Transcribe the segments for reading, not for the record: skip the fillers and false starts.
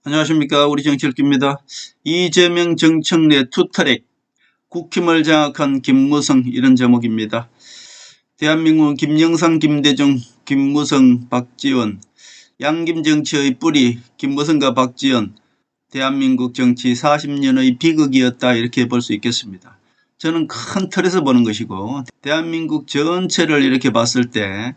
안녕하십니까. 우리 정치일기입니다. 이재명 정청래 투타렉 국힘을 장악한 김무성 이런 제목입니다. 대한민국 김영삼 김대중 김무성 박지원 양김 정치의 뿌리 김무성과 박지원 대한민국 정치 40년의 비극이었다 이렇게 볼 수 있겠습니다. 저는 큰 틀에서 보는 것이고 대한민국 전체를 이렇게 봤을 때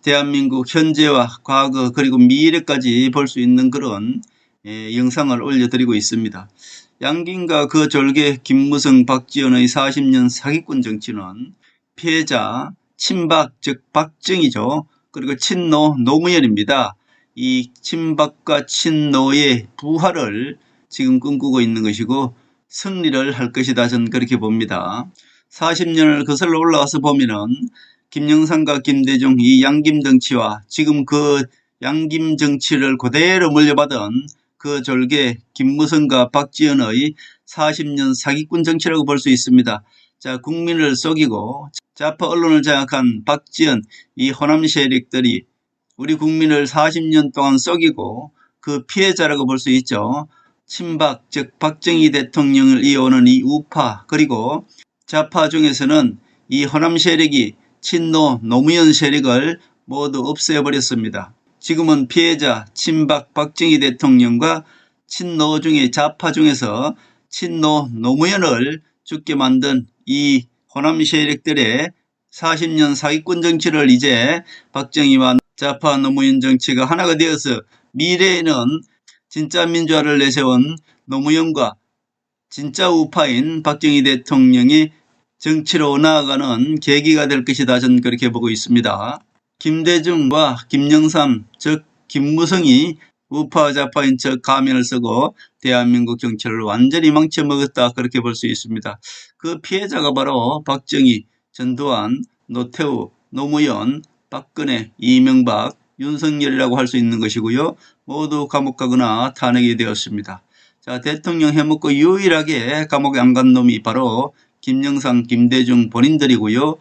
대한민국 현재와 과거 그리고 미래까지 볼 수 있는 그런 영상을 올려드리고 있습니다. 양김과 그 졸개 김무성 박지원의 40년 사기꾼 정치는 피해자 친박 즉 박정희죠. 그리고 친노 노무현입니다. 이 친박과 친노의 부활을 지금 꿈꾸고 있는 것이고 승리를 할 것이다 저는 그렇게 봅니다. 40년을 거슬러 올라와서 보면은 김영삼과 김대중 이 양김 정치와 지금 그 양김 정치를 그대로 물려받은 그 졸개 김무성과 박지원의 40년 사기꾼 정치라고 볼 수 있습니다. 자, 국민을 속이고 좌파 언론을 장악한 박지원 이 호남 세력들이 우리 국민을 40년 동안 속이고 그 피해자라고 볼 수 있죠. 친박 즉 박정희 대통령을 이어오는 이 우파 그리고 좌파 중에서는 이 호남 세력이 친노 노무현 세력을 모두 없애버렸습니다. 지금은 피해자 친박 박정희 대통령과 친노 중에 좌파 중에서 친노 노무현을 죽게 만든 이 호남 세력들의 40년 사기꾼 정치를 이제 박정희와 좌파 노무현 정치가 하나가 되어서 미래에는 진짜 민주화를 내세운 노무현과 진짜 우파인 박정희 대통령이 정치로 나아가는 계기가 될 것이다 저는 그렇게 보고 있습니다. 김대중과 김영삼 즉 김무성이 우파 좌파인 척 가면을 쓰고 대한민국 정치를 완전히 망쳐먹었다 그렇게 볼 수 있습니다. 그 피해자가 바로 박정희, 전두환, 노태우, 노무현, 박근혜, 이명박, 윤석열이라고 할 수 있는 것이고요. 모두 감옥 가거나 탄핵이 되었습니다. 자, 대통령 해먹고 유일하게 감옥에 안 간 놈이 바로 김영삼, 김대중 본인들이고요.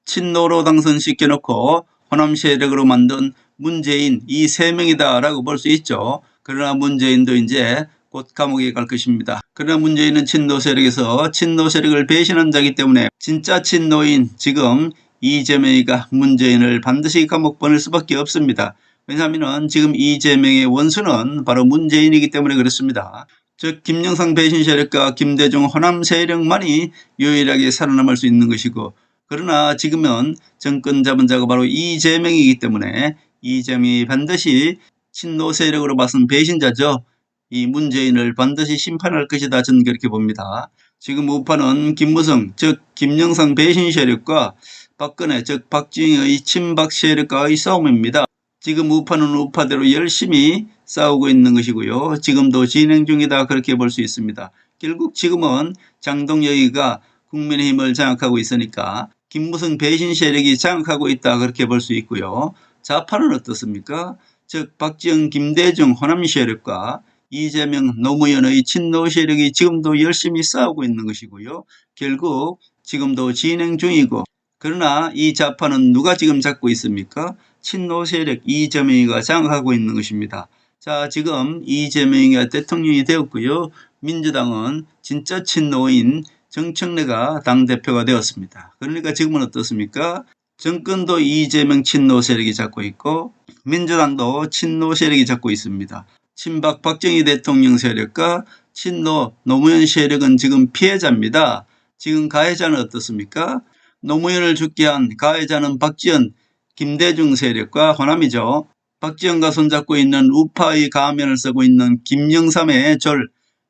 친노로 당선시켜놓고 호남 세력으로 만든 문재인 이 세 명이다 라고 볼 수 있죠. 그러나 문재인도 이제 곧 감옥에 갈 것입니다. 그러나 문재인은 친노 세력에서 친노 세력을 배신한 자이기 때문에 진짜 친노인 지금 이재명이가 문재인을 반드시 감옥 보낼 수밖에 없습니다. 왜냐하면 지금 이재명의 원수는 바로 문재인이기 때문에 그렇습니다. 즉 김영삼 배신 세력과 김대중 호남 세력만이 유일하게 살아남을 수 있는 것이고 그러나 지금은 정권 잡은 자가 바로 이재명이기 때문에 이재명이 반드시 친노 세력으로 봐선 배신자죠. 이 문재인을 반드시 심판할 것이다 저는 그렇게 봅니다. 지금 우파는 김무성 즉 김영삼 배신 세력과 박근혜 즉 박정희의 친박 세력과의 싸움입니다. 지금 우파는 우파대로 열심히 싸우고 있는 것이고요. 지금도 진행 중이다 그렇게 볼 수 있습니다. 결국 지금은 장동혁이가 국민의힘을 장악하고 있으니까 김무성 배신 세력이 장악하고 있다 그렇게 볼 수 있고요. 좌파는 어떻습니까? 즉 박지원 김대중 호남 세력과 이재명 노무현의 친노 세력이 지금도 열심히 싸우고 있는 것이고요. 결국 지금도 진행 중이고 그러나 이 좌파는 누가 지금 잡고 있습니까? 친노 세력 이재명이가 장악하고 있는 것입니다. 자, 지금 이재명이가 대통령이 되었고요. 민주당은 진짜 친노인 정청래가 당대표가 되었습니다. 그러니까 지금은 어떻습니까? 정권도 이재명 친노 세력이 잡고 있고 민주당도 친노 세력이 잡고 있습니다. 친박 박정희 대통령 세력과 친노 노무현 세력은 지금 피해자입니다. 지금 가해자는 어떻습니까? 노무현을 죽게 한 가해자는 박지원, 김대중 세력과 호남이죠. 박지원과 손잡고 있는 우파의 가면을 쓰고 있는 김영삼의 졸,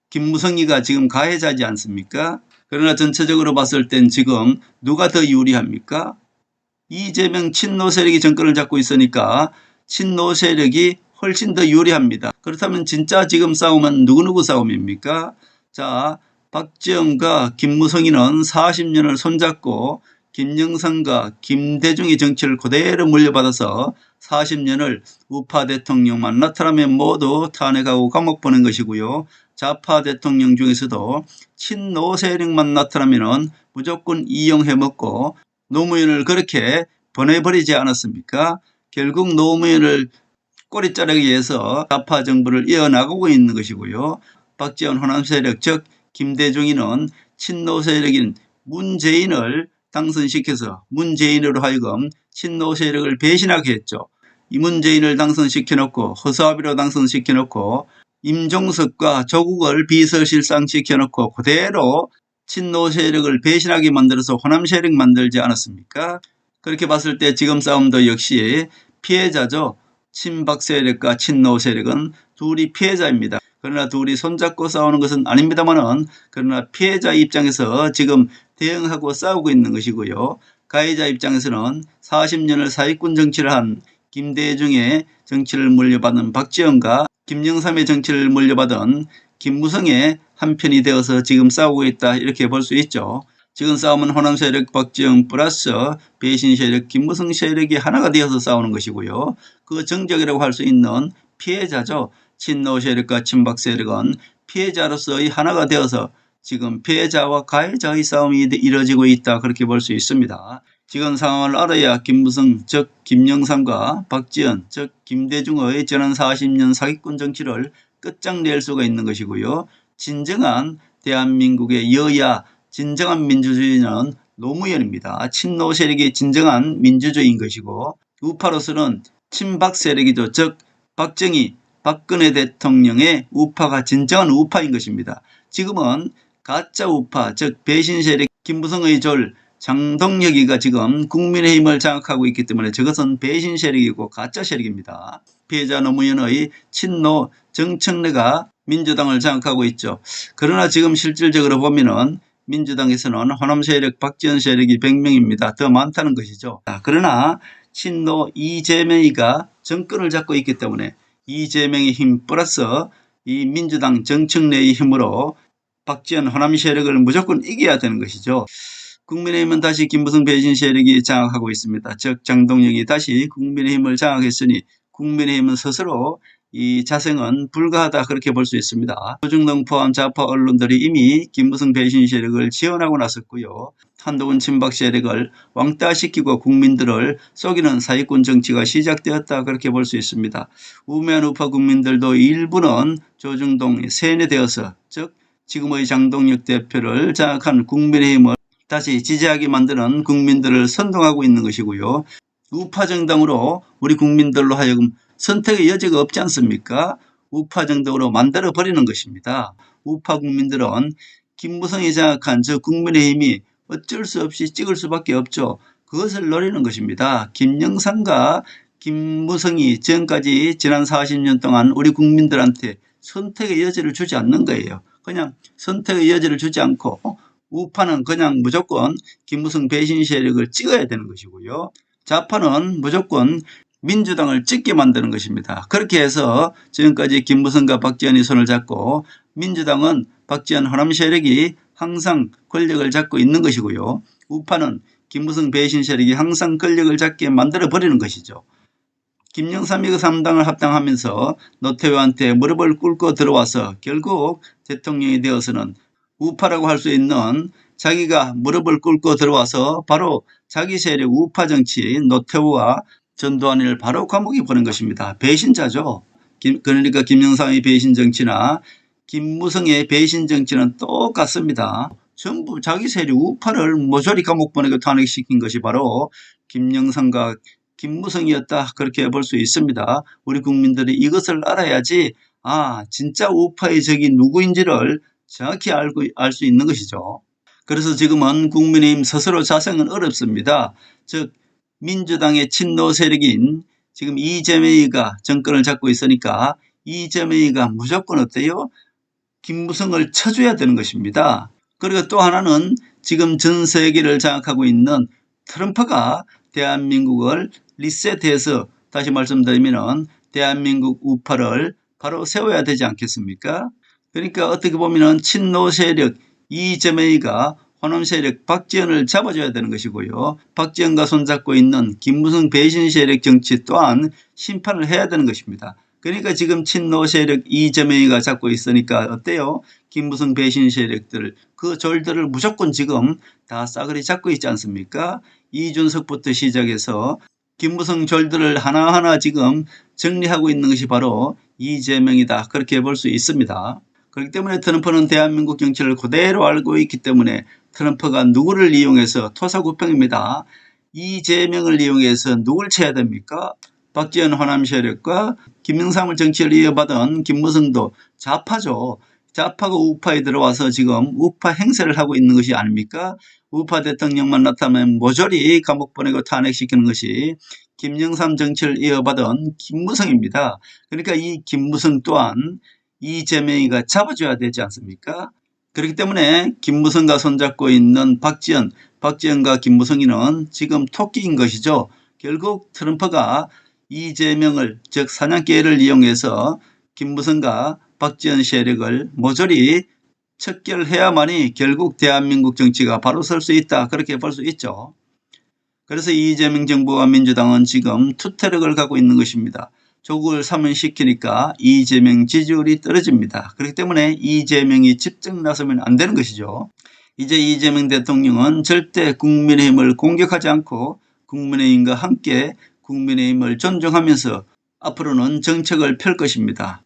김무성이가 지금 가해자지 않습니까? 그러나 전체적으로 봤을 땐 지금 누가 더 유리합니까? 이재명 친노 세력이 정권을 잡고 있으니까 친노 세력이 훨씬 더 유리합니다. 그렇다면 진짜 지금 싸움은 누구누구 싸움입니까? 자, 박지원과 김무성이는 40년을 손잡고 김영삼과 김대중의 정치를 그대로 물려받아서 40년을 우파 대통령만 나타나면 모두 탄핵하고 감옥 보낸 것이고요. 좌파 대통령 중에서도 친노 세력만 나타나면 무조건 이용해 먹고 노무현을 그렇게 보내버리지 않았습니까? 결국 노무현을 꼬리자르기에서 좌파 정부를 이어나가고 있는 것이고요. 박지원 호남 세력 즉 김대중이는 친노 세력인 문재인을 당선시켜서 문재인으로 하여금 친노 세력을 배신하게 했죠. 이 문재인을 당선시켜놓고 허수아비로 당선시켜놓고 임종석과 조국을 비서실상시켜놓고 그대로 친노 세력을 배신하게 만들어서 호남 세력 만들지 않았습니까? 그렇게 봤을 때 지금 싸움도 역시 피해자죠. 친박 세력과 친노 세력은 둘이 피해자입니다. 그러나 둘이 손잡고 싸우는 것은 아닙니다만은 그러나 피해자 입장에서 지금 대응하고 싸우고 있는 것이고요. 가해자 입장에서는 40년을 사회권 정치를 한 김대중의 정치를 물려받은 박지원과 김영삼의 정치를 물려받은 김무성의 한편이 되어서 지금 싸우고 있다 이렇게 볼 수 있죠. 지금 싸움은 호남 세력 박지원 플러스 배신 세력 김무성 세력이 하나가 되어서 싸우는 것이고요. 그 정적이라고 할 수 있는 피해자죠. 친노 세력과 친박 세력은 피해자로서의 하나가 되어서 지금 피해자와 가해자의 싸움이 이뤄지고 있다 그렇게 볼 수 있습니다. 지금 상황을 알아야 김무성 즉 김영삼과 박지원 즉 김대중의 지난 40년 사기꾼 정치를 끝장낼 수가 있는 것이고요. 진정한 대한민국의 여야 진정한 민주주의는 노무현입니다. 친노 세력이 진정한 민주주의인 것이고 우파로서는 친박 세력이죠. 즉 박정희 박근혜 대통령의 우파가 진정한 우파인 것입니다. 지금은 가짜 우파 즉 배신 세력 김무성의 졸 장동혁이가 지금 국민의힘을 장악하고 있기 때문에 저것은 배신 세력이고 가짜 세력입니다. 피해자 노무현의 친노 정청래가 민주당을 장악하고 있죠. 그러나 지금 실질적으로 보면은 민주당에서는 호남 세력 박지원 세력이 100명입니다. 더 많다는 것이죠. 그러나 친노 이재명이가 정권을 잡고 있기 때문에 이재명의 힘 플러스 이 민주당 정청래의 힘으로 박지원 호남 세력을 무조건 이겨야 되는 것이죠. 국민의힘은 다시 김무성 배신 세력이 장악하고 있습니다. 즉 장동혁이 다시 국민의힘을 장악했으니 국민의힘은 스스로 이 자생은 불가하다 그렇게 볼 수 있습니다. 조중동 포함 좌파 언론들이 이미 김무성 배신 세력을 지원하고 나섰고요. 한동훈 친박 세력을 왕따시키고 국민들을 속이는 사기꾼 정치가 시작되었다 그렇게 볼 수 있습니다. 우매한 우파 국민들도 일부는 조중동에 세뇌되어서 즉 지금의 장동혁 대표를 장악한 국민의힘을 다시 지지하게 만드는 국민들을 선동하고 있는 것이고요. 우파 정당으로 우리 국민들로 하여금 선택의 여지가 없지 않습니까? 우파 정당으로 만들어버리는 것입니다. 우파 국민들은 김무성이 장악한 저 국민의힘이 어쩔 수 없이 찍을 수밖에 없죠. 그것을 노리는 것입니다. 김영삼과 김무성이 지금까지 지난 40년 동안 우리 국민들한테 선택의 여지를 주지 않는 거예요. 그냥 선택의 여지를 주지 않고 우파는 그냥 무조건 김무성 배신 세력을 찍어야 되는 것이고요. 좌파는 무조건 민주당을 찍게 만드는 것입니다. 그렇게 해서 지금까지 김무성과 박지원이 손을 잡고 민주당은 박지원 호남 세력이 항상 권력을 잡고 있는 것이고요. 우파는 김무성 배신 세력이 항상 권력을 잡게 만들어버리는 것이죠. 김영삼이 그 3당을 합당하면서 노태우한테 무릎을 꿇고 들어와서 결국 대통령이 되어서는 우파라고 할 수 있는 자기가 무릎을 꿇고 들어와서 바로 자기 세력 우파 정치 노태우와 전두환을 바로 감옥에 보낸 것입니다. 배신자죠. 그러니까 김영삼의 배신 정치나 김무성의 배신 정치는 똑같습니다. 전부 자기 세력 우파를 모조리 감옥 보내고 탄핵시킨 것이 바로 김영삼과 김무성이었다 그렇게 볼 수 있습니다. 우리 국민들이 이것을 알아야지 진짜 우파의 적이 누구인지를 정확히 알 수 있는 것이죠. 그래서 지금은 국민의힘 스스로 자생은 어렵습니다. 즉 민주당의 친노 세력인 지금 이재명이가 정권을 잡고 있으니까 이재명이가 무조건 어때요? 김무성을 쳐줘야 되는 것입니다. 그리고 또 하나는 지금 전 세계를 장악하고 있는 트럼프가 대한민국을 리셋해서 다시 말씀드리면 대한민국 우파를 바로 세워야 되지 않겠습니까? 그러니까 어떻게 보면 친노 세력 이재명이가 호남 세력 박지원을 잡아줘야 되는 것이고요. 박지원과 손잡고 있는 김무성 배신 세력 정치 또한 심판을 해야 되는 것입니다. 그러니까 지금 친노 세력 이재명이가 잡고 있으니까 어때요? 김무성 배신 세력들 그 졸들을 무조건 지금 다 싸그리 잡고 있지 않습니까? 이준석부터 시작해서 김무성 졸들을 하나하나 지금 정리하고 있는 것이 바로 이재명이다. 그렇게 볼 수 있습니다. 그렇기 때문에 트럼프는 대한민국 정치를 그대로 알고 있기 때문에 트럼프가 누구를 이용해서 토사구팽입니다. 이재명을 이용해서 누굴 쳐야 됩니까? 박지원 호남 세력과 김영삼을 정치를 이어받은 김무성도 좌파죠. 좌파가 우파에 들어와서 지금 우파 행세를 하고 있는 것이 아닙니까? 우파 대통령만 나타나면 모조리 감옥 보내고 탄핵시키는 것이 김영삼 정치를 이어받은 김무성입니다. 그러니까 이 김무성 또한 이재명이가 잡아줘야 되지 않습니까? 그렇기 때문에 김무성과 손잡고 있는 박지원과 김무성이는 지금 토끼인 것이죠. 결국 트럼프가 이재명을 즉 사냥개를 이용해서 김무성과 박지원 세력을 모조리 척결해야만이 결국 대한민국 정치가 바로 설 수 있다. 그렇게 볼 수 있죠. 그래서 이재명 정부와 민주당은 지금 투태력을 갖고 있는 것입니다. 조국을 사면시키니까 이재명 지지율이 떨어집니다. 그렇기 때문에 이재명이 직접 나서면 안 되는 것이죠. 이제 이재명 대통령은 절대 국민의힘을 공격하지 않고 국민의힘과 함께 국민의힘을 존중하면서 앞으로는 정책을 펼 것입니다.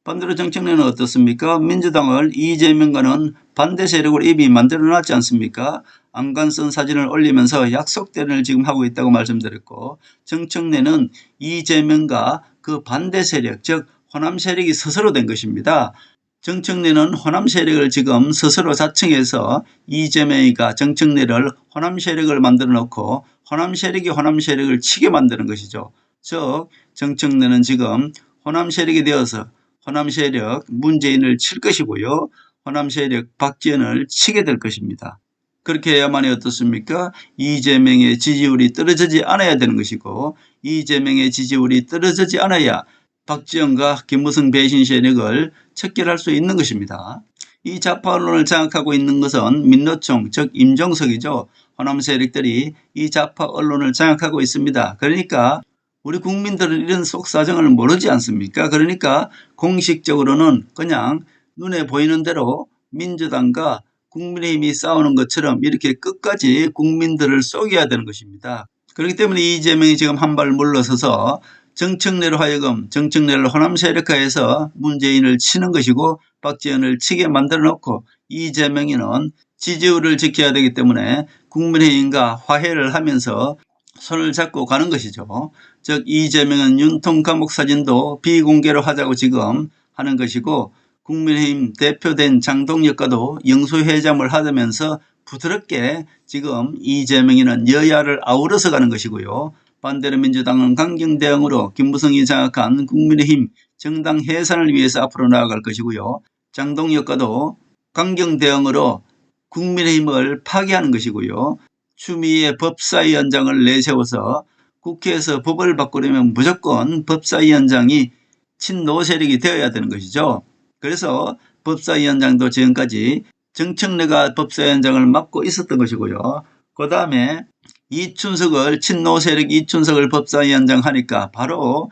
반대로 정책내는 어떻습니까? 민주당을 이재명과는 반대 세력으로 이미 만들어놨지 않습니까? 안간쓴 사진을 올리면서 약속대련을 지금 하고 있다고 말씀드렸고, 정책내는 이재명과 그 반대 세력, 즉 호남 세력이 스스로 된 것입니다. 정책내는 호남 세력을 지금 스스로 자청해서 이재명이가 정책내를 호남 세력을 만들어 놓고 호남 세력이 호남 세력을 치게 만드는 것이죠. 즉 정책내는 지금 호남 세력이 되어서 호남 세력 문재인을 칠 것이고요. 호남 세력 박지원을 치게 될 것입니다. 그렇게 해야만이 어떻습니까? 이재명의 지지율이 떨어지지 않아야 되는 것이고, 이재명의 지지율이 떨어지지 않아야 박지원과 김무성 배신 세력을 척결할 수 있는 것입니다. 이 좌파 언론을 장악하고 있는 것은 민노총 즉 임종석이죠. 호남 세력들이 이 좌파 언론을 장악하고 있습니다. 그러니까 우리 국민들은 이런 속사정을 모르지 않습니까? 그러니까 공식적으로는 그냥 눈에 보이는 대로 민주당과 국민의힘이 싸우는 것처럼 이렇게 끝까지 국민들을 속여야 되는 것입니다. 그렇기 때문에 이재명이 지금 한 발 물러서서 정청래로 하여금 정청래를 호남 세력화해서 문재인을 치는 것이고 박지원을 치게 만들어 놓고 이재명이는 지지율을 지켜야 되기 때문에 국민의힘과 화해를 하면서 손을 잡고 가는 것이죠. 즉 이재명은 윤통 감옥 사진도 비공개로 하자고 지금 하는 것이고, 국민의힘 대표된 장동혁과도 영수회담을 하면서 부드럽게 지금 이재명이는 여야를 아우러서 가는 것이고요. 반대로 민주당은 강경 대응으로 김무성이 장악한 국민의힘 정당 해산을 위해서 앞으로 나아갈 것이고요. 장동혁과도 강경 대응으로 국민의힘을 파괴하는 것이고요. 추미애 법사위원장을 내세워서 국회에서 법을 바꾸려면 무조건 법사위원장이 친노 세력이 되어야 되는 것이죠. 그래서 법사위원장도 지금까지 정청래가 법사위원장을 맡고 있었던 것이고요. 그 다음에 이춘석을 친노 세력 이춘석을 법사위원장 하니까 바로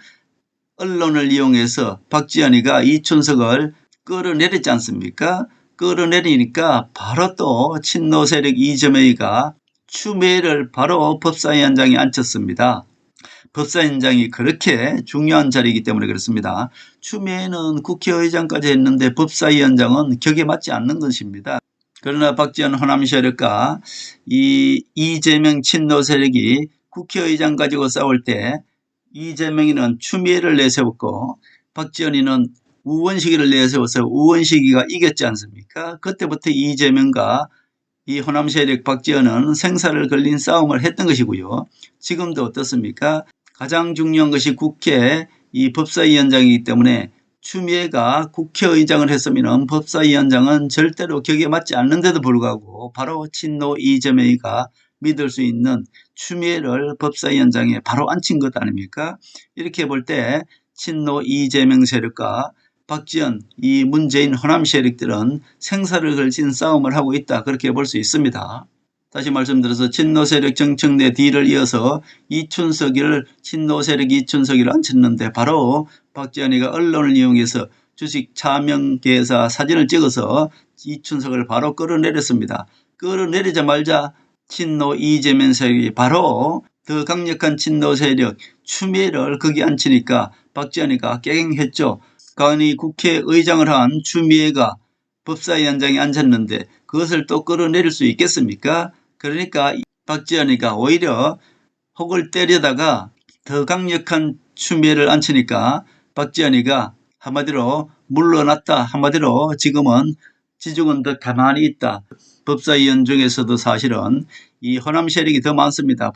언론을 이용해서 박지원이가 이춘석을 끌어내렸지 않습니까? 끌어내리니까 바로 또 친노 세력 이재명이가 추미애를 바로 법사위원장에 앉혔습니다. 법사위원장이 그렇게 중요한 자리이기 때문에 그렇습니다. 추미애는 국회의장까지 했는데 법사위원장은 격에 맞지 않는 것입니다. 그러나 박지원 호남 세력과 이 이재명 친노 세력이 국회의장 가지고 싸울 때 이재명이는 추미애를 내세웠고 박지원이는 우원식이를 내세워서 우원식이가 이겼지 않습니까? 그때부터 이재명과 이 호남 세력 박지원은 생사를 걸린 싸움을 했던 것이고요. 지금도 어떻습니까? 가장 중요한 것이 국회 이 법사위원장이기 때문에 추미애가 국회의장을 했으면 법사위원장은 절대로 격에 맞지 않는데도 불구하고 바로 친노 이재명이가 믿을 수 있는 추미애를 법사위원장에 바로 앉힌 것 아닙니까? 이렇게 볼 때 친노 이재명 세력과 박지원, 이 문재인 호남 세력들은 생사를 걸친 싸움을 하고 있다. 그렇게 볼 수 있습니다. 다시 말씀드려서 친노 세력 정청래 뒤를 이어서 이춘석이를 친노 세력 이춘석이를 앉혔는데 바로 박지원이가 언론을 이용해서 주식 차명 계좌 사진을 찍어서 이춘석을 바로 끌어내렸습니다. 끌어내리자마자 친노 이재명 세력이 바로 더 강력한 친노 세력 추미애를 거기 앉히니까 박지원이가 깨갱했죠. 간이 국회의장을 한 추미애가 법사위원장에 앉았는데 그것을 또 끌어내릴 수 있겠습니까? 그러니까 박지원이가 오히려 혹을 때리다가 더 강력한 추미애를 앉히니까 박지원이가 한마디로 물러났다. 한마디로 지금은 지죽은 더 가만히 있다. 법사위원 중에서도 사실은 이 호남 세력이 더 많습니다.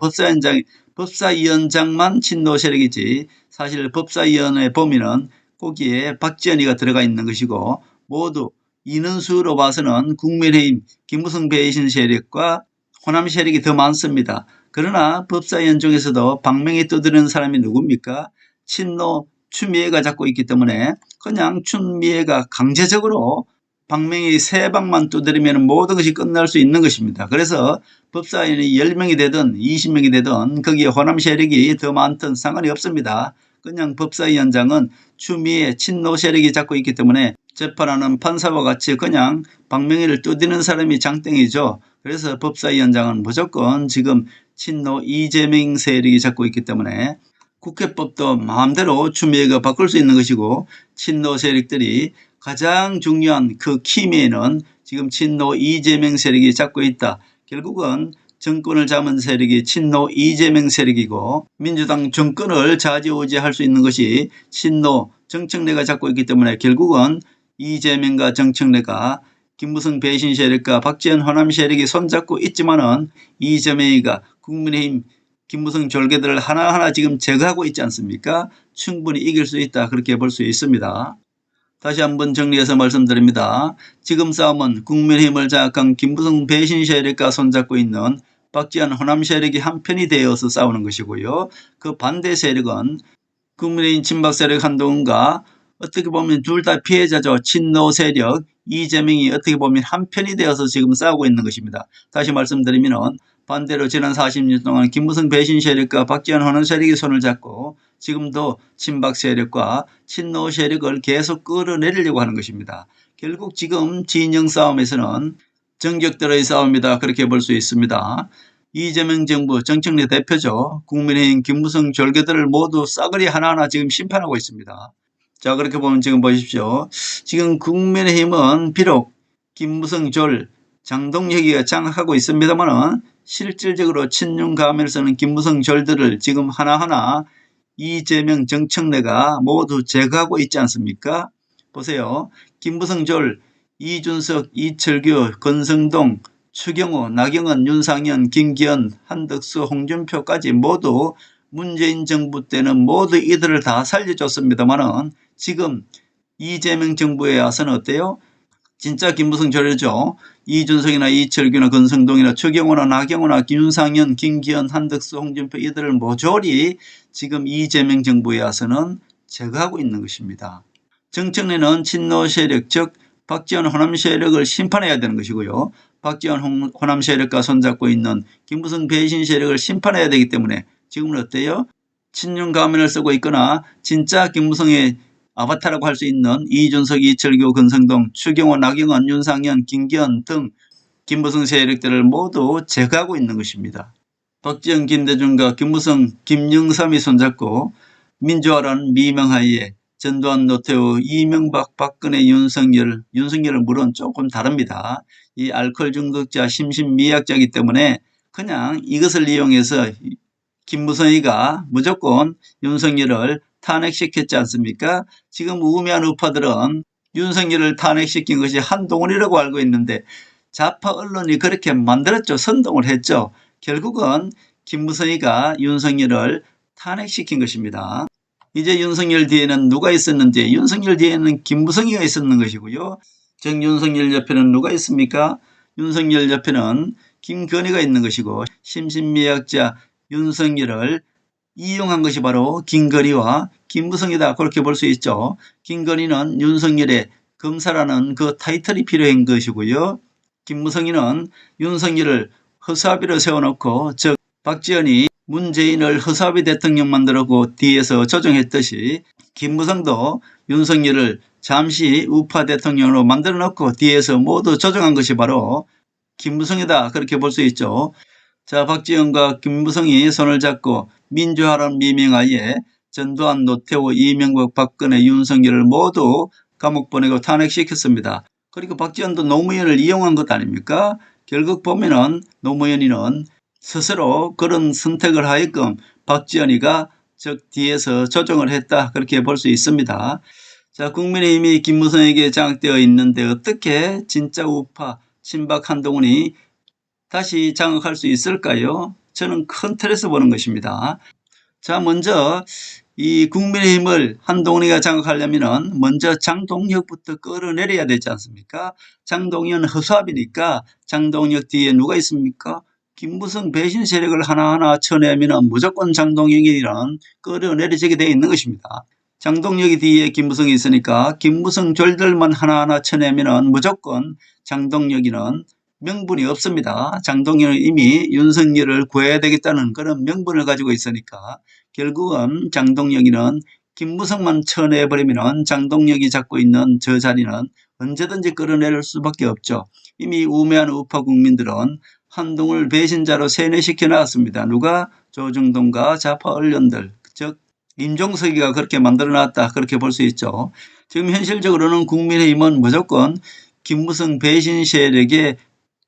법사위원장만 친노 세력이지 사실 법사위원회 범위는 거기에 박지원이가 들어가 있는 것이고 모두 인원수로 봐서는 국민의힘 김무성 배신 세력과 호남 세력이 더 많습니다. 그러나 법사위원 중에서도 방명이 떠드는 사람이 누굽니까? 친노 추미애가 잡고 있기 때문에 그냥 추미애가 강제적으로 방명이 3방만 두드리면 모든 것이 끝날 수 있는 것입니다. 그래서 법사위원이 10명이 되든 20명이 되든 거기에 호남 세력이 더 많든 상관이 없습니다. 그냥 법사위원장은 추미애 친노 세력이 잡고 있기 때문에 재판하는 판사와 같이 그냥 방명이를 두드리는 사람이 장땡이죠. 그래서 법사위원장은 무조건 지금 친노 이재명 세력이 잡고 있기 때문에 국회법도 마음대로 추미애가 바꿀 수 있는 것이고 친노 세력들이 가장 중요한 그 키미에는 지금 친노 이재명 세력이 잡고 있다. 결국은 정권을 잡은 세력이 친노 이재명 세력이고 민주당 정권을 좌지우지할 수 있는 것이 친노 정청래가 잡고 있기 때문에 결국은 이재명과 정청래가 김무성 배신 세력과 박지원 호남 세력이 손잡고 있지만은 이재명이가 국민의힘 김무성 졸개들을 하나하나 지금 제거하고 있지 않습니까? 충분히 이길 수 있다. 그렇게 볼 수 있습니다. 다시 한번 정리해서 말씀드립니다. 지금 싸움은 국민의힘을 장악한 김무성 배신 세력과 손잡고 있는 박지원 호남 세력이 한편이 되어서 싸우는 것이고요. 그 반대 세력은 국민의힘 친박 세력 한동훈과 어떻게 보면 둘 다 피해자죠. 친노 세력 이재명이 어떻게 보면 한편이 되어서 지금 싸우고 있는 것입니다. 다시 말씀드리면 반대로 지난 40년 동안 김무성 배신 세력과 박지원 호남 세력이 손을 잡고 지금도 친박 세력과 친노 세력을 계속 끌어내리려고 하는 것입니다. 결국 지금 진영 싸움에서는 정격들의 싸움이다. 그렇게 볼 수 있습니다. 이재명 정부 정청래 대표죠. 국민의힘 김무성 졸개들을 모두 싸그리 하나하나 지금 심판하고 있습니다. 자, 그렇게 보면 지금 보십시오. 지금 국민의힘은 비록 김무성 졸 장동혁이가 장악하고 있습니다만 실질적으로 친윤감을 쓰는 김무성 졸들을 지금 하나하나 이재명 정청래가 모두 제거하고 있지 않습니까? 보세요. 김무성 졸 이준석 이철규 권성동 추경호 나경원 윤상현 김기현 한덕수 홍준표까지 모두 문재인 정부 때는 모두 이들을 다 살려줬습니다만은 지금 이재명 정부에 와서는 어때요? 진짜 김무성 졸이죠. 이준석이나 이철규나 권성동이나 추경호나 나경호나 윤상현 김기현 한덕수 홍준표 이들을 모조리 지금 이재명 정부에 와서는 제거하고 있는 것입니다. 정청래는 친노 세력 즉 박지원 호남 세력을 심판해야 되는 것이고요. 박지원 호남 세력과 손잡고 있는 김무성 배신 세력을 심판해야 되기 때문에 지금은 어때요? 친윤 가면을 쓰고 있거나 진짜 김무성의 아바타라고 할 수 있는 이준석, 이철규, 권성동, 추경호, 나경원, 윤상현, 김기현 등 김무성 세력들을 모두 제거하고 있는 것입니다. 박지원, 김대중과 김무성, 김영삼이 손잡고 민주화라는 미명하에 전두환, 노태우, 이명박, 박근혜, 윤석열은 물론 조금 다릅니다. 이 알코올 중독자, 심신미약자이기 때문에 그냥 이것을 이용해서 김무성이가 무조건 윤석열을 탄핵시켰지 않습니까? 지금 우매한 우파들은 윤석열을 탄핵시킨 것이 한동훈이라고 알고 있는데 좌파 언론이 그렇게 만들었죠. 선동을 했죠. 결국은 김무성이가 윤석열을 탄핵시킨 것입니다. 이제 윤석열 뒤에는 누가 있었는지 윤석열 뒤에는 김무성이가 있었는 것이고요. 정윤석열 옆에는 누가 있습니까? 윤석열 옆에는 김건희가 있는 것이고 심신미약자 윤석열을 이용한 것이 바로 김건희와 김무성이다. 그렇게 볼 수 있죠. 김건희는 윤석열의 검사라는 그 타이틀이 필요한 것이고요. 김무성이는 윤석열을 허수아비로 세워놓고 즉 박지원이 문재인을 허수아비 대통령 만들었고 뒤에서 조정했듯이 김무성도 윤석열을 잠시 우파 대통령으로 만들어 놓고 뒤에서 모두 조정한 것이 바로 김무성이다. 그렇게 볼 수 있죠. 자, 박지원과 김무성이 손을 잡고 민주화라는 미명하에 전두환, 노태우, 이명박, 박근혜, 윤석열을 모두 감옥 보내고 탄핵시켰습니다. 그리고 박지원도 노무현을 이용한 것 아닙니까? 결국 보면은 노무현이는 스스로 그런 선택을 하게끔 박지원이가 즉 뒤에서 조정을 했다, 그렇게 볼 수 있습니다. 자, 국민의힘이 김무성에게 장악되어 있는데 어떻게 진짜 우파 친박 한동훈이 다시 장악할 수 있을까요? 저는 큰 틀에서 보는 것입니다. 자, 먼저 이 국민의힘을 한동훈이가 장악하려면은 먼저 장동혁부터 끌어내려야 되지 않습니까? 장동혁은 허수아비니까 장동혁 뒤에 누가 있습니까? 김무성 배신 세력을 하나하나 쳐내면은 무조건 장동혁이란 끌어내려지게 되어 있는 것입니다. 장동혁이 뒤에 김무성이 있으니까 김무성 졸들만 하나하나 쳐내면은 무조건 장동혁이는 명분이 없습니다. 장동혁은 이미 윤석열을 구해야 되겠다는 그런 명분을 가지고 있으니까 결국은 장동혁이는 김무성만 쳐내버리면 장동혁이 잡고 있는 저 자리는 언제든지 끌어낼 수밖에 없죠. 이미 우매한 우파 국민들은 한동훈을 배신자로 세뇌시켜 놨습니다. 누가? 조중동과 좌파 언론들, 즉 임종석이가 그렇게 만들어놨다, 그렇게 볼 수 있죠. 지금 현실적으로는 국민의힘은 무조건 김무성 배신 세력의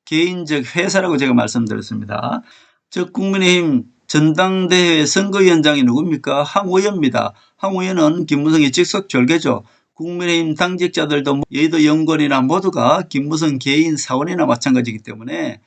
개인적 회사라고 제가 말씀드렸습니다. 즉 국민의힘 전당대회 선거위원장이 누굽니까? 황우여입니다. 황우여는 김무성의 직속 졸개죠. 국민의힘 당직자들도 여의도 연구원이나 모두가 김무성 개인 사원이나 마찬가지이기 때문에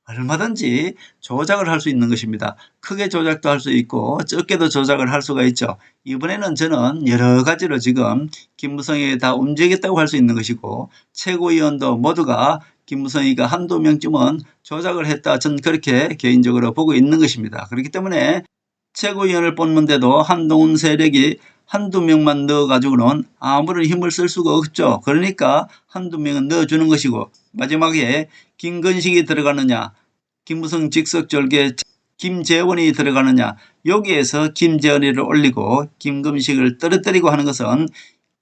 얼마든지 조작을 할 수 있는 것입니다. 크게 조작도 할 수 있고 적게도 조작을 할 수가 있죠. 이번에는 저는 여러 가지로 지금 김무성에게 다 움직였다고 할 수 있는 것이고 최고위원도 모두가 김무성이가 한두 명쯤은 조작을 했다, 전 그렇게 개인적으로 보고 있는 것입니다. 그렇기 때문에 최고위원을 뽑는데도 한동훈 세력이 한두 명만 넣어가지고는 아무런 힘을 쓸 수가 없죠. 그러니까 한두 명은 넣어주는 것이고 마지막에 김건식이 들어가느냐, 김무성 직속졸개 김재원이 들어가느냐, 여기에서 김재원이를 올리고 김건식을 떨어뜨리고 하는 것은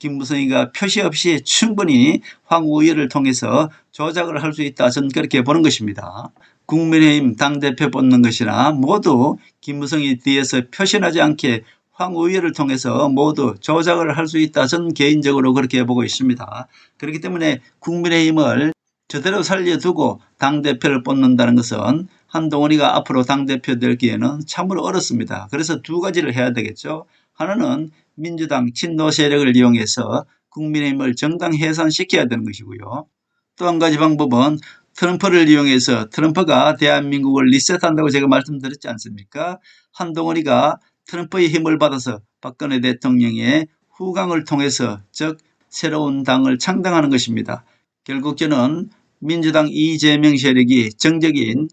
김무성이가 표시 없이 충분히 황우여를 통해서 조작을 할 수 있다, 저는 그렇게 보는 것입니다. 국민의힘 당대표 뽑는 것이나 모두 김무성이 뒤에서 표시나지 않게 황우여를 통해서 모두 조작을 할 수 있다, 저는 개인적으로 그렇게 보고 있습니다. 그렇기 때문에 국민의힘을 저대로 살려두고 당대표를 뽑는다는 것은 한동훈이가 앞으로 당대표 되기에는 참으로 어렵습니다. 그래서 두 가지를 해야 되겠죠. 하나는 민주당 친노 세력을 이용해서 국민의힘을 정당 해산시켜야 되는 것이고요. 또 한 가지 방법은 트럼프를 이용해서, 트럼프가 대한민국을 리셋한다고 제가 말씀드렸지 않습니까? 한동훈이가 트럼프의 힘을 받아서 박근혜 대통령의 후광을 통해서, 즉 새로운 당을 창당하는 것입니다. 결국 저는 민주당 이재명 세력이 정적인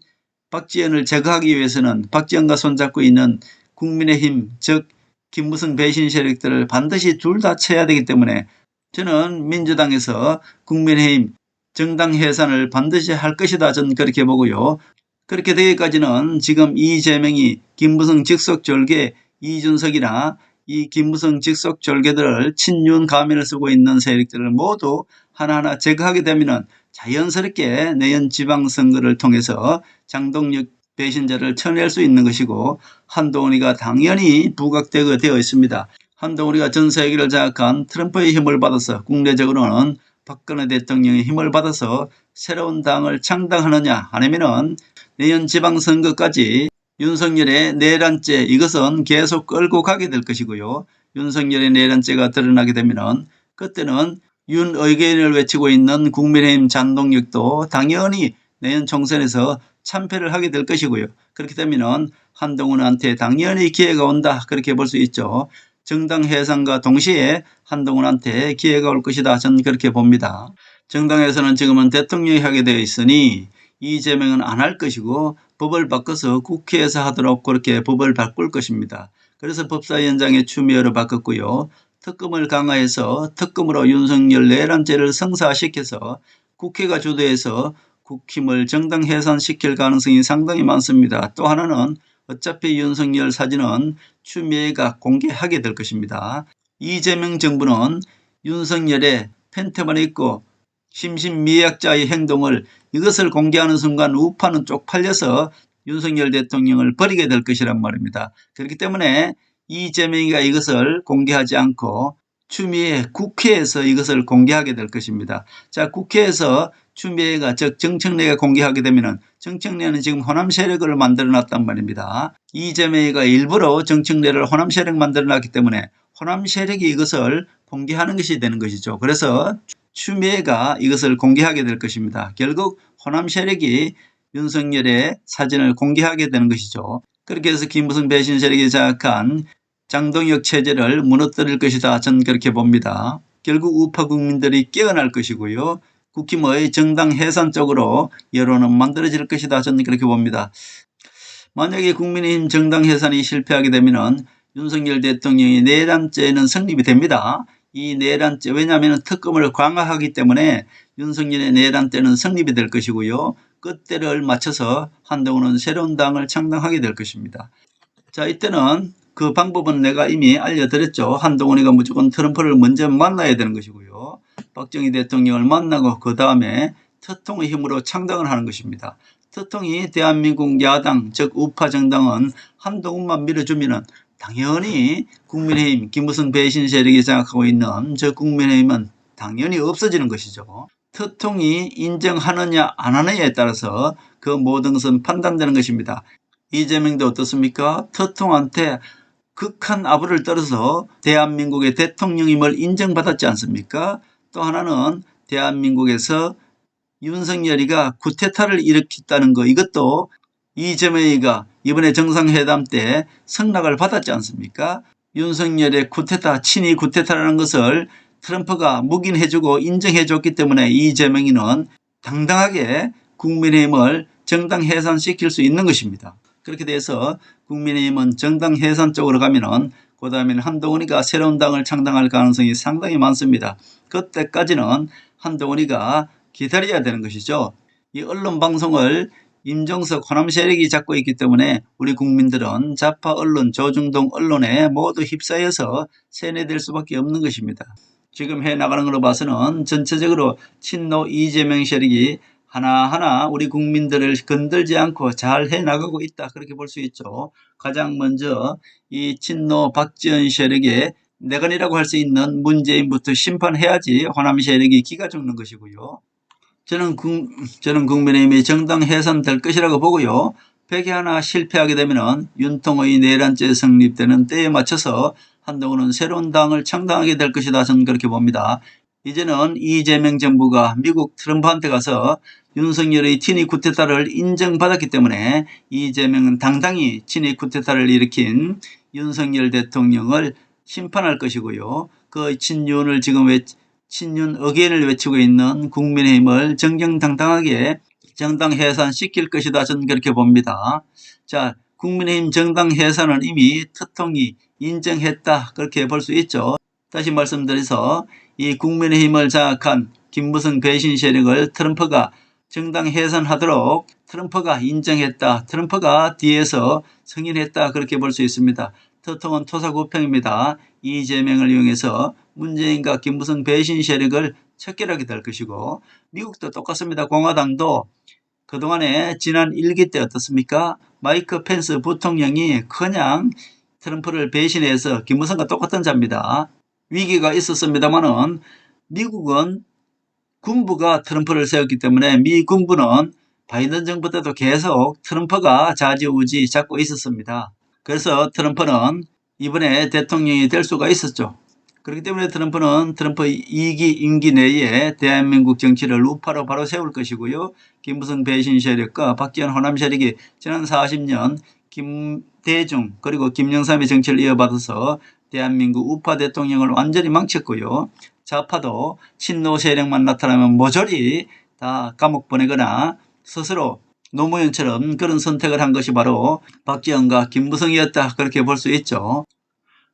박지원을 제거하기 위해서는 박지원과 손잡고 있는 국민의힘, 즉 김무성 배신 세력들을 반드시 둘 다 쳐야 되기 때문에 저는 민주당에서 국민의힘 정당 해산을 반드시 할 것이다, 저는 그렇게 보고요. 그렇게 되기까지는 지금 이재명이 김무성 직속졸개 이준석이나 이 김무성 직속졸개들을 친윤 가면을 쓰고 있는 세력들을 모두 하나하나 제거하게 되면 자연스럽게 내년 지방선거를 통해서 장동혁 배신자를 쳐낼 수 있는 것이고 한동훈이가 당연히 부각되게 되어 있습니다. 한동훈이가 전 세계를 장악한 트럼프의 힘을 받아서 국내적으로는 박근혜 대통령의 힘을 받아서 새로운 당을 창당하느냐, 아니면은 내년 지방선거까지 윤석열의 내란죄, 이것은 계속 끌고 가게 될 것이고요. 윤석열의 내란죄가 드러나게 되면은 그때는 윤의견을 외치고 있는 국민의힘 장동혁도 당연히 내년 총선에서 참패를 하게 될 것이고요. 그렇게 되면은 한동훈한테 당연히 기회가 온다, 그렇게 볼 수 있죠. 정당 해산과 동시에 한동훈한테 기회가 올 것이다, 저는 그렇게 봅니다. 정당에서는 지금은 대통령이 하게 되어 있으니 이재명은 안 할 것이고 법을 바꿔서 국회에서 하도록 그렇게 법을 바꿀 것입니다. 그래서 법사위원장의 추미애로 바꿨고요. 특검을 강화해서 특검으로 윤석열 내란죄를 성사시켜서 국회가 주도해서 국힘을 정당 해산시킬 가능성이 상당히 많습니다. 또 하나는 어차피 윤석열 사진은 추미애가 공개하게 될 것입니다. 이재명 정부는 윤석열의 팬텀을 입고 심신미약자의 행동을, 이것을 공개하는 순간 우파는 쪽팔려서 윤석열 대통령을 버리게 될 것이란 말입니다. 그렇기 때문에 이재명이가 이것을 공개하지 않고 추미애 국회에서 이것을 공개하게 될 것입니다. 자, 국회에서 추미애가 즉 정청래가 공개하게 되면은 정청래는 지금 호남 세력을 만들어 놨단 말입니다. 이재명이가 일부러 정청래를 호남 세력 만들어 놨기 때문에 호남 세력이 이것을 공개하는 것이 되는 것이죠. 그래서 추미애가 이것을 공개하게 될 것입니다. 결국 호남 세력이 윤석열의 사진을 공개하게 되는 것이죠. 그렇게 해서 김무성 배신 세력이 장악한 장동혁 체제를 무너뜨릴 것이다. 저는 그렇게 봅니다. 결국 우파 국민들이 깨어날 것이고요. 국힘의 정당 해산 쪽으로 여론은 만들어질 것이다. 저는 그렇게 봅니다. 만약에 국민의힘 정당 해산이 실패하게 되면 윤석열 대통령이 내란죄는 성립이 됩니다. 이 내란죄, 왜냐하면 특검을 강화하기 때문에 윤석열의 내란죄는 성립이 될 것이고요. 끝대를 맞춰서 한동훈은 새로운 당을 창당하게 될 것입니다. 자, 이때는 그 방법은 내가 이미 알려드렸죠. 한동훈이가 무조건 트럼프를 먼저 만나야 되는 것이고요. 박정희 대통령을 만나고 그 다음에 특통의 힘으로 창당을 하는 것입니다. 특통이 대한민국 야당 즉 우파 정당은 한동훈만 밀어주면 당연히 국민의힘 김무성 배신 세력이 장악하고 있는 저 국민의힘은 당연히 없어지는 것이죠. 특통이 인정하느냐 안 하느냐에 따라서 그 모든 것은 판단되는 것입니다. 이재명도 어떻습니까? 특통한테 극한 아부를 떨어서 대한민국의 대통령임을 인정받았지 않습니까? 또 하나는 대한민국에서 윤석열이가 쿠데타를 일으켰다는 거, 이것도 이재명이가 이번에 정상회담 때 승낙을 받았지 않습니까? 윤석열의 쿠데타, 친위 쿠데타라는 것을 트럼프가 묵인해주고 인정해줬기 때문에 이재명이는 당당하게 국민의힘을 정당 해산시킬 수 있는 것입니다. 그렇게 돼서 국민의힘은 정당 해산 쪽으로 가면은 그 다음에는 한동훈이가 새로운 당을 창당할 가능성이 상당히 많습니다. 그때까지는 한동훈이가 기다려야 되는 것이죠. 이 언론 방송을 임종석 호남 세력이 잡고 있기 때문에 우리 국민들은 좌파 언론, 조중동 언론에 모두 휩싸여서 세뇌될 수밖에 없는 것입니다. 지금 해나가는 걸로 봐서는 전체적으로 친노 이재명 세력이 하나하나 우리 국민들을 건들지 않고 잘 해나가고 있다, 그렇게 볼 수 있죠. 가장 먼저 이 친노 박지원 세력의 내관이라고 할 수 있는 문재인부터 심판해야지 호남 세력이 기가 죽는 것이고요. 저는 국민의힘이 정당 해산될 것이라고 보고요. 100에 하나 실패하게 되면 윤통의 내란죄 성립되는 때에 맞춰서 한동훈은 새로운 당을 창당하게 될 것이다. 저는 그렇게 봅니다. 이제는 이재명 정부가 미국 트럼프한테 가서 윤석열의 친위 쿠데타를 인정받았기 때문에 이재명은 당당히 친위 쿠데타를 일으킨 윤석열 대통령을 심판할 것이고요. 그 친윤을 지금 친윤 어게인을 외치고 있는 국민의힘을 정정당당하게 정당 해산시킬 것이다. 저는 그렇게 봅니다. 자, 국민의힘 정당 해산은 이미 특통이 인정했다, 그렇게 볼 수 있죠. 다시 말씀드려서 이 국민의힘을 장악한 김무성 배신 세력을 트럼프가 정당 해산하도록 트럼프가 인정했다, 트럼프가 뒤에서 승인했다, 그렇게 볼 수 있습니다. 특통은 토사구팽입니다. 이재명을 이용해서 문재인과 김무성 배신 세력을 척결하게 될 것이고, 미국도 똑같습니다. 공화당도 그동안에 지난 1기 때 어떻습니까? 마이크 펜스 부통령이 그냥 트럼프를 배신해서 김무성과 똑같은 자입니다. 위기가 있었습니다만은 미국은 군부가 트럼프를 세웠기 때문에 미 군부는 바이든 정부 때도 계속 트럼프가 좌지우지 잡고 있었습니다. 그래서 트럼프는 이번에 대통령이 될 수가 있었죠. 그렇기 때문에 트럼프는 트럼프 2기 임기 내에 대한민국 정치를 우파로 바로 세울 것이고요. 김무성 배신 세력과 박지원 호남 세력이 지난 40년 김대중 그리고 김영삼의 정치를 이어받아서 대한민국 우파 대통령을 완전히 망쳤고요. 좌파도 친노 세력만 나타나면 모조리 다 감옥 보내거나 스스로 노무현처럼 그런 선택을 한 것이 바로 박지원과 김무성이었다, 그렇게 볼 수 있죠.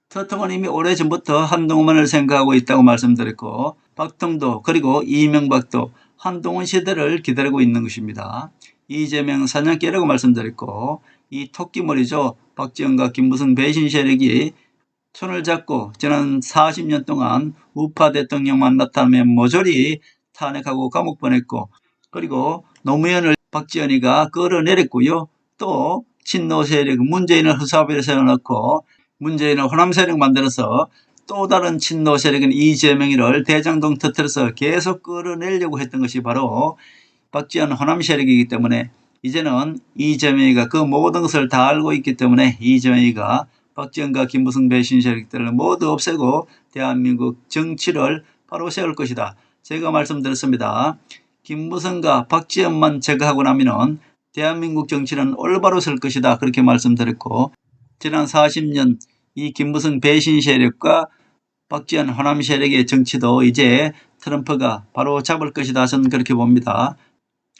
특통은 이미 오래전부터 한동훈만을 생각하고 있다고 말씀드렸고, 박통도 그리고 이명박도 한동훈 시대를 기다리고 있는 것입니다. 이재명 사냥개라고 말씀드렸고, 이 토끼머리죠. 박지원과 김무성 배신 세력이 손을 잡고 지난 40년 동안 우파 대통령만 나타나면 모조리 탄핵하고 감옥 보냈고, 그리고 노무현을 박지원이가 끌어내렸고요. 또 친노 세력, 문재인을 허수아비로 세워놓고 문재인을 호남 세력 만들어서 또 다른 친노 세력인 이재명이를 대장동 터뜨려서 계속 끌어내려고 했던 것이 바로 박지원 호남 세력이기 때문에 이제는 이재명이가 그 모든 것을 다 알고 있기 때문에 이재명이가 박지원과 김무성 배신 세력들을 모두 없애고 대한민국 정치를 바로 세울 것이다. 제가 말씀드렸습니다. 김무성과 박지원만 제거하고 나면은 대한민국 정치는 올바로 설 것이다. 그렇게 말씀드렸고, 지난 40년 이 김무성 배신 세력과 박지원 호남 세력의 정치도 이제 트럼프가 바로 잡을 것이다. 저는 그렇게 봅니다.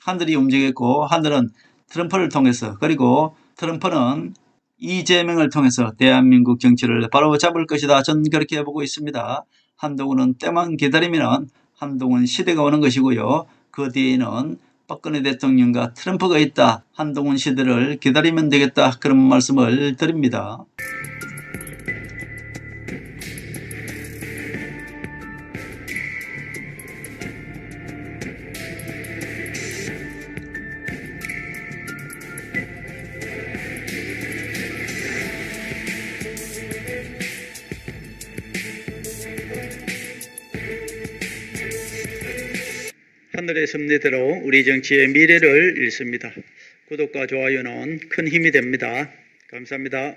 하늘이 움직였고 하늘은 트럼프를 통해서, 그리고 트럼프는 이재명을 통해서 대한민국 정치를 바로 잡을 것이다. 저는 그렇게 보고 있습니다. 한동훈은 때만 기다리면 한동훈 시대가 오는 것이고요. 그 뒤에는 박근혜 대통령과 트럼프가 있다. 한동훈 시대를 기다리면 되겠다. 그런 말씀을 드립니다. 하늘의 섭리대로 우리 정치의 미래를 읽습니다. 구독과 좋아요는 큰 힘이 됩니다. 감사합니다.